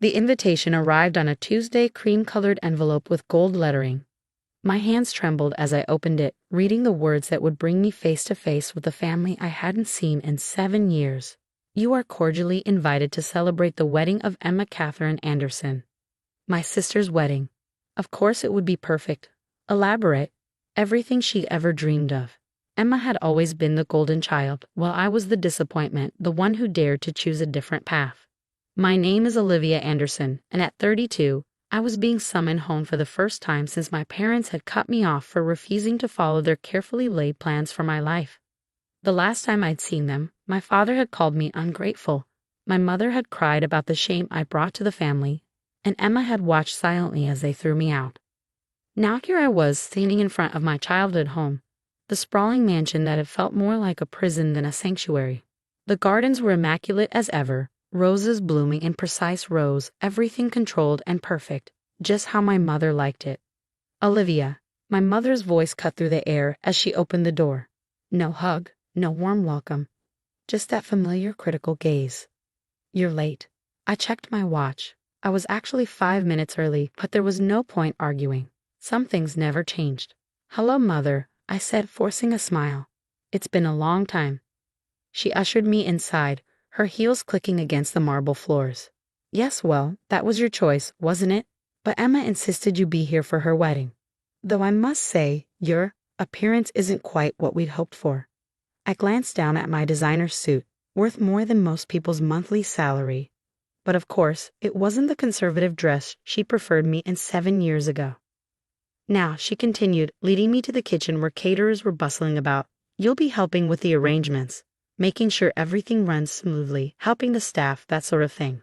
The invitation arrived on a Tuesday cream-colored envelope with gold lettering. My hands trembled as I opened it, reading the words that would bring me face to face with the family I hadn't seen in 7 years. You are cordially invited to celebrate the wedding of Emma Catherine Anderson. My sister's wedding. Of course it would be perfect, elaborate, everything she'd ever dreamed of. Emma had always been the golden child, while I was the disappointment, the one who dared to choose a different path. My name is Olivia Anderson, and at 32, I was being summoned home for the first time since my parents had cut me off for refusing to follow their carefully laid plans for my life. The last time I'd seen them, my father had called me ungrateful. My mother had cried about the shame I brought to the family, and Emma had watched silently as they threw me out. Now here I was, standing in front of my childhood home, the sprawling mansion that had felt more like a prison than a sanctuary. The gardens were immaculate as ever, roses blooming in precise rows, everything controlled and perfect, just how my mother liked it. Olivia, my mother's voice cut through the air as she opened the door. No hug, no warm welcome, just that familiar critical gaze. You're late. I checked my watch. I was actually 5 minutes early, but there was no point arguing. Some things never changed. Hello, Mother, I said, forcing a smile. It's been a long time. She ushered me inside, her heels clicking against the marble floors. Yes, well, that was your choice, wasn't it? But Emma insisted you be here for her wedding. Though I must say, your appearance isn't quite what we'd hoped for. I glanced down at my designer suit, worth more than most people's monthly salary. But of course, it wasn't the conservative dress she preferred me in 7 years ago. Now, she continued, leading me to the kitchen where caterers were bustling about. You'll be helping with the arrangements, making sure everything runs smoothly, helping the staff, that sort of thing.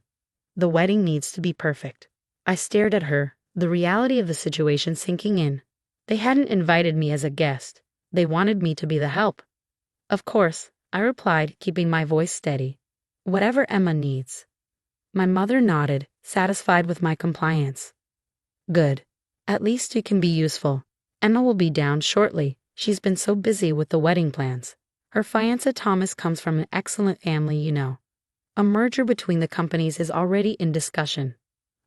The wedding needs to be perfect. I stared at her, the reality of the situation sinking in. They hadn't invited me as a guest. They wanted me to be the help. Of course, I replied, keeping my voice steady. Whatever Emma needs. My mother nodded, satisfied with my compliance. Good. At least you can be useful. Emma will be down shortly. She's been so busy with the wedding plans. Her fiancé Thomas comes from an excellent family, you know. A merger between the companies is already in discussion.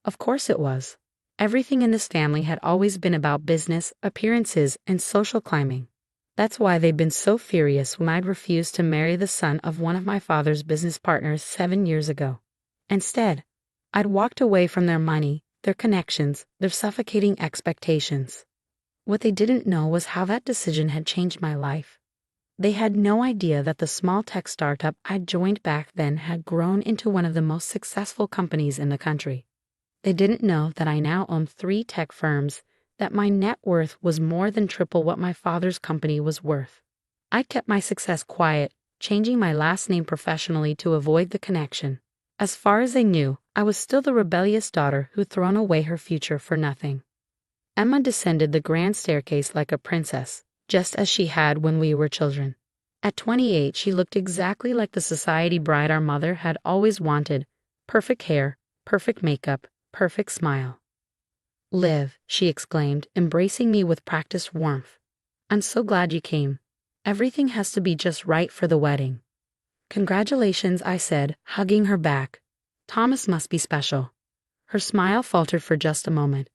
Of course it was. Everything in this family had always been about business, appearances, and social climbing. That's why they'd been so furious when I'd refused to marry the son of one of my father's business partners 7 years ago. Instead, I'd walked away from their money, their connections, their suffocating expectations. What they didn't know was how that decision had changed my life. They had no idea that the small tech startup I'd joined back then had grown into one of the most successful companies in the country. They didn't know that I now owned 3 tech firms, that my net worth was more than triple what my father's company was worth. I kept my success quiet, changing my last name professionally to avoid the connection. As far as they knew, I was still the rebellious daughter who'd thrown away her future for nothing. Emma descended the grand staircase like a princess, just as she had when we were children. At 28, she looked exactly like the society bride our mother had always wanted. Perfect hair, perfect makeup, perfect smile. Liv, she exclaimed, embracing me with practiced warmth. I'm so glad you came. Everything has to be just right for the wedding. Congratulations, I said, hugging her back. Thomas must be special. Her smile faltered for just a moment.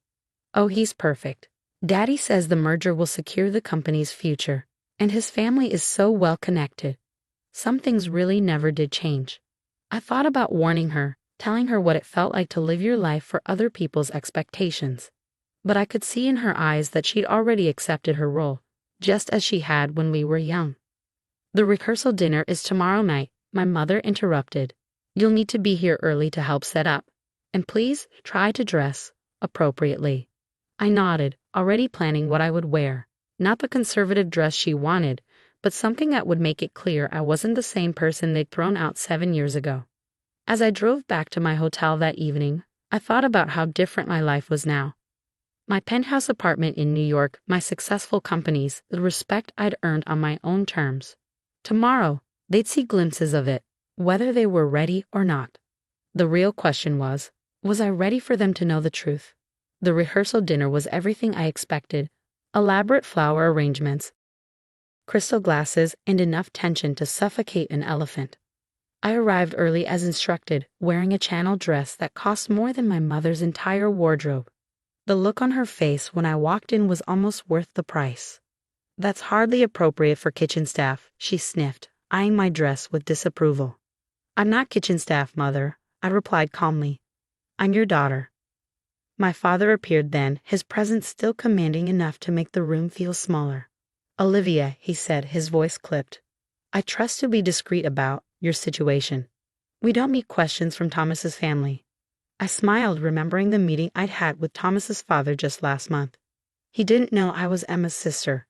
Oh, he's perfect. Daddy says the merger will secure the company's future, and his family is so well connected. Some things really never did change. I thought about warning her, telling her what it felt like to live your life for other people's expectations. But I could see in her eyes that she'd already accepted her role, just as she had when we were young. The rehearsal dinner is tomorrow night, my mother interrupted. You'll need to be here early to help set up. And please try to dress appropriately. I nodded, already planning what I would wear. Not the conservative dress she wanted, but something that would make it clear I wasn't the same person they'd thrown out 7 years ago. As I drove back to my hotel that evening, I thought about how different my life was now. My penthouse apartment in New York, my successful companies, the respect I'd earned on my own terms. Tomorrow, they'd see glimpses of it, whether they were ready or not. The real question was I ready for them to know the truth? The rehearsal dinner was everything I expected. Elaborate flower arrangements, crystal glasses, and enough tension to suffocate an elephant. I arrived early as instructed, wearing a channel dress that cost more than my mother's entire wardrobe. The look on her face when I walked in was almost worth the price. That's hardly appropriate for kitchen staff, she sniffed, eyeing my dress with disapproval. I'm not kitchen staff, Mother, I replied calmly. I'm your daughter. My father appeared then, his presence still commanding enough to make the room feel smaller. Olivia, he said, his voice clipped. I trust you'll be discreet about your situation. We don't meet questions from Thomas's family. I smiled, remembering the meeting I'd had with Thomas's father just last month. He didn't know I was Emma's sister.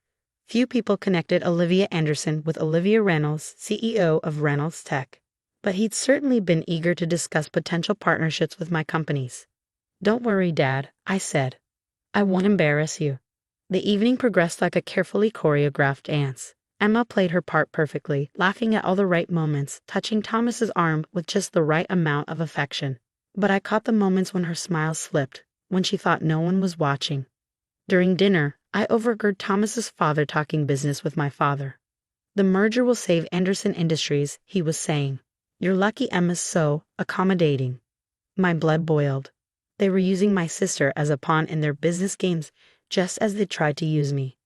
Few people connected Olivia Anderson with Olivia Reynolds, CEO of Reynolds Tech. But he'd certainly been eager to discuss potential partnerships with my companies. Don't worry, Dad, I said. I won't embarrass you. The evening progressed like a carefully choreographed dance. Emma played her part perfectly, laughing at all the right moments, touching Thomas's arm with just the right amount of affection. But I caught the moments when her smile slipped, when she thought no one was watching. During dinner, I overheard Thomas's father talking business with my father. The merger will save Anderson Industries, he was saying. You're lucky Emma's so accommodating. My blood boiled. They were using my sister as a pawn in their business games, just as they tried to use me.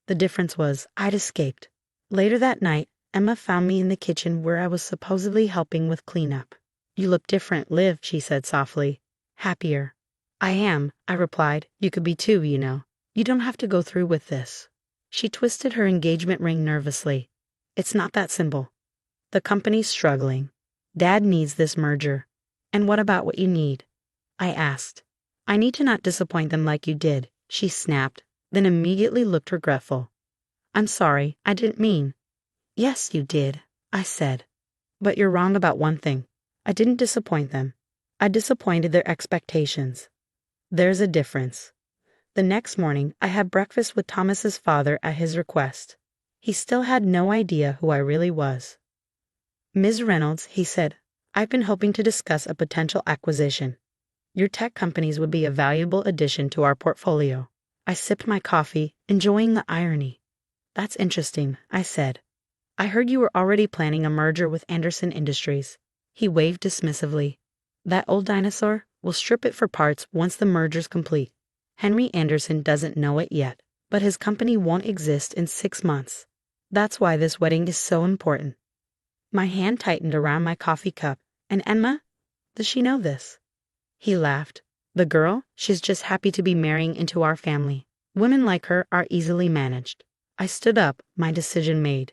The difference was, I'd escaped. Later that night, Emma found me in the kitchen where I was supposedly helping with cleanup. You look different, Liv, she said softly. Happier. I am, I replied. You could be too, you know. You don't have to go through with this. She twisted her engagement ring nervously. It's not that simple. The company's struggling. Dad needs this merger. And what about what you need? I asked. I need to not disappoint them like you did, she snapped, then immediately looked regretful. I'm sorry, I didn't mean. Yes, you did, I said. But you're wrong about one thing. I didn't disappoint them. I disappointed their expectations. There's a difference. The next morning, I had breakfast with Thomas's father at his request. He still had no idea who I really was. Ms. Reynolds, he said, I've been hoping to discuss a potential acquisition. Your tech companies would be a valuable addition to our portfolio. I sipped my coffee, enjoying the irony. That's interesting, I said. I heard you were already planning a merger with Anderson Industries. He waved dismissively. That old dinosaur? We'll strip it for parts once the merger's complete. Henry Anderson doesn't know it yet, but his company won't exist in 6 months. That's why this wedding is so important. My hand tightened around my coffee cup. And Emma? Does she know this? He laughed. The girl? She's just happy to be marrying into our family. Women like her are easily managed. I stood up, my decision made.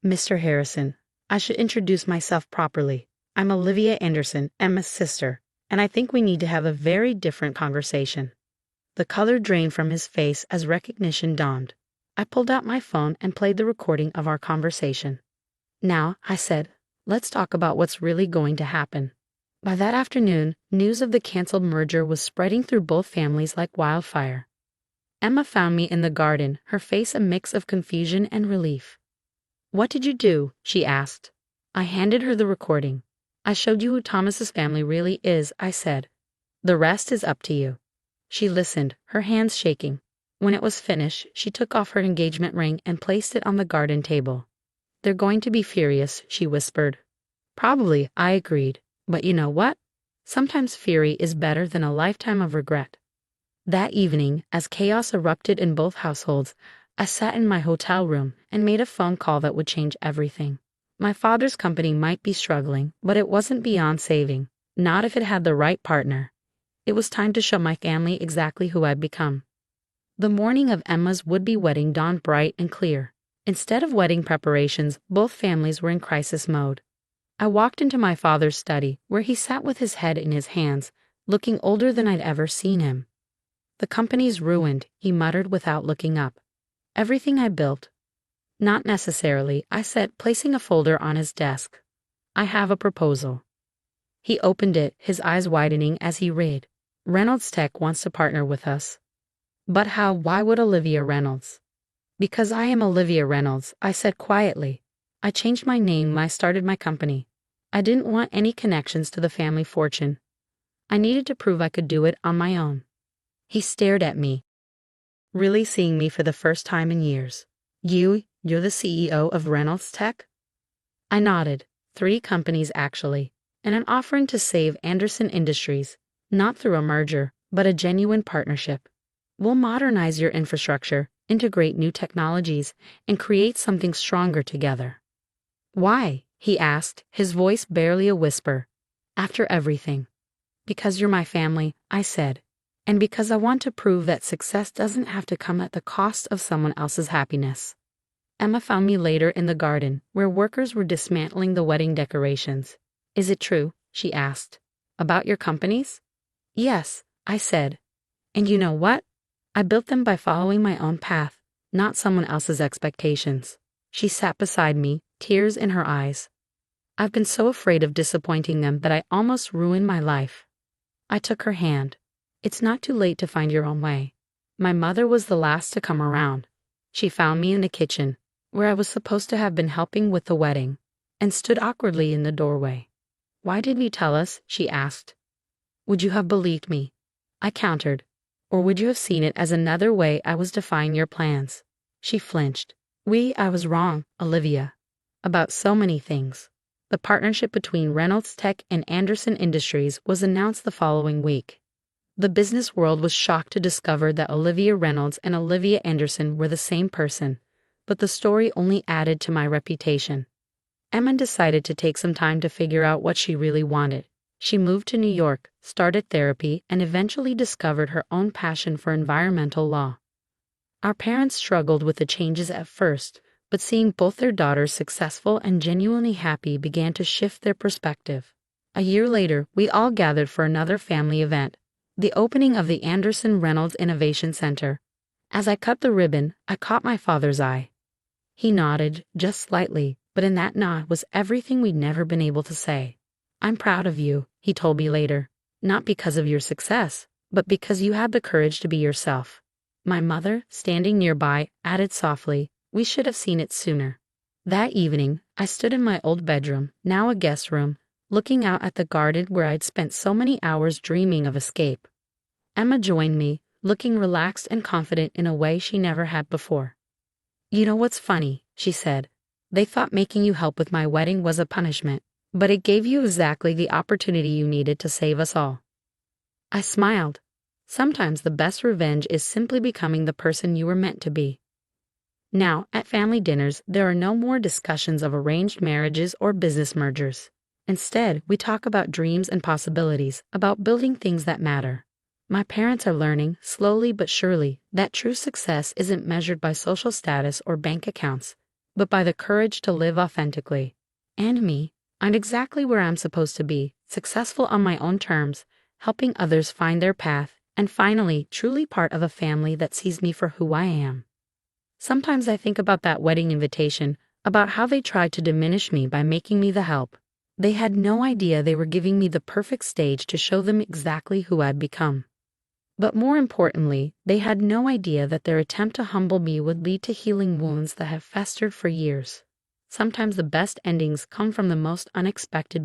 Mr. Harrison, I should introduce myself properly. I'm Olivia Anderson, Emma's sister, and I think we need to have a very different conversation. The color drained from his face as recognition dawned. I pulled out my phone and played the recording of our conversation. Now, I said, let's talk about what's really going to happen. By that afternoon, news of the canceled merger was spreading through both families like wildfire. Emma found me in the garden, her face a mix of confusion and relief. What did you do? She asked. I handed her the recording. I showed you who Thomas's family really is, I said. The rest is up to you. She listened, her hands shaking. When it was finished, she took off her engagement ring and placed it on the garden table. They're going to be furious, she whispered. Probably, I agreed. But you know what? Sometimes fury is better than a lifetime of regret. That evening, as chaos erupted in both households, I sat in my hotel room and made a phone call that would change everything. My father's company might be struggling, but it wasn't beyond saving, not if it had the right partner. It was time to show my family exactly who I'd become. The morning of Emma's would-be wedding dawned bright and clear. Instead of wedding preparations, both families were in crisis mode. I walked into my father's study, where he sat with his head in his hands, looking older than I'd ever seen him. The company's ruined, he muttered without looking up. Everything I built. Not necessarily, I said, placing a folder on his desk. I have a proposal. He opened it, his eyes widening as he read. Reynolds Tech wants to partner with us. But how? Why would Olivia Reynolds? Because I am Olivia Reynolds, I said quietly. I changed my name when I started my company. I didn't want any connections to the family fortune. I needed to prove I could do it on my own. He stared at me, really seeing me for the first time in years. You're the CEO of Reynolds Tech? I nodded. 3 companies actually, and an offering to save Anderson Industries, not through a merger, but a genuine partnership. We'll modernize your infrastructure, integrate new technologies, and create something stronger together. Why? He asked, his voice barely a whisper. After everything. Because you're my family, I said. And because I want to prove that success doesn't have to come at the cost of someone else's happiness. Emma found me later in the garden, where workers were dismantling the wedding decorations. Is it true? She asked. About your companies? Yes, I said. And you know what? I built them by following my own path, not someone else's expectations. She sat beside me, tears in her eyes. I've been so afraid of disappointing them that I almost ruined my life. I took her hand. It's not too late to find your own way. My mother was the last to come around. She found me in the kitchen, where I was supposed to have been helping with the wedding, and stood awkwardly in the doorway. Why didn't you tell us? She asked. Would you have believed me? I countered. Or would you have seen it as another way I was defying your plans? She flinched. I was wrong, Olivia. About so many things. The partnership between Reynolds Tech and Anderson Industries was announced the following week. The business world was shocked to discover that Olivia Reynolds and Olivia Anderson were the same person, but the story only added to my reputation. Emma decided to take some time to figure out what she really wanted. She moved to New York, started therapy, and eventually discovered her own passion for environmental law. Our parents struggled with the changes at first, but seeing both their daughters successful and genuinely happy began to shift their perspective. A year later, we all gathered for another family event, the opening of the Anderson Reynolds Innovation Center. As I cut the ribbon, I caught my father's eye. He nodded, just slightly, but in that nod was everything we'd never been able to say. I'm proud of you, he told me later, not because of your success, but because you had the courage to be yourself. My mother, standing nearby, added softly, we should have seen it sooner. That evening, I stood in my old bedroom, now a guest room, looking out at the garden where I'd spent so many hours dreaming of escape. Emma joined me, looking relaxed and confident in a way she never had before. You know what's funny, she said. They thought making you help with my wedding was a punishment, but it gave you exactly the opportunity you needed to save us all. I smiled. Sometimes the best revenge is simply becoming the person you were meant to be. Now, at family dinners, there are no more discussions of arranged marriages or business mergers. Instead, we talk about dreams and possibilities, about building things that matter. My parents are learning, slowly but surely, that true success isn't measured by social status or bank accounts, but by the courage to live authentically. And me, I'm exactly where I'm supposed to be, successful on my own terms, helping others find their path, and finally, truly part of a family that sees me for who I am. Sometimes I think about that wedding invitation, about how they tried to diminish me by making me the help. They had no idea they were giving me the perfect stage to show them exactly who I'd become. But more importantly, they had no idea that their attempt to humble me would lead to healing wounds that have festered for years. Sometimes the best endings come from the most unexpected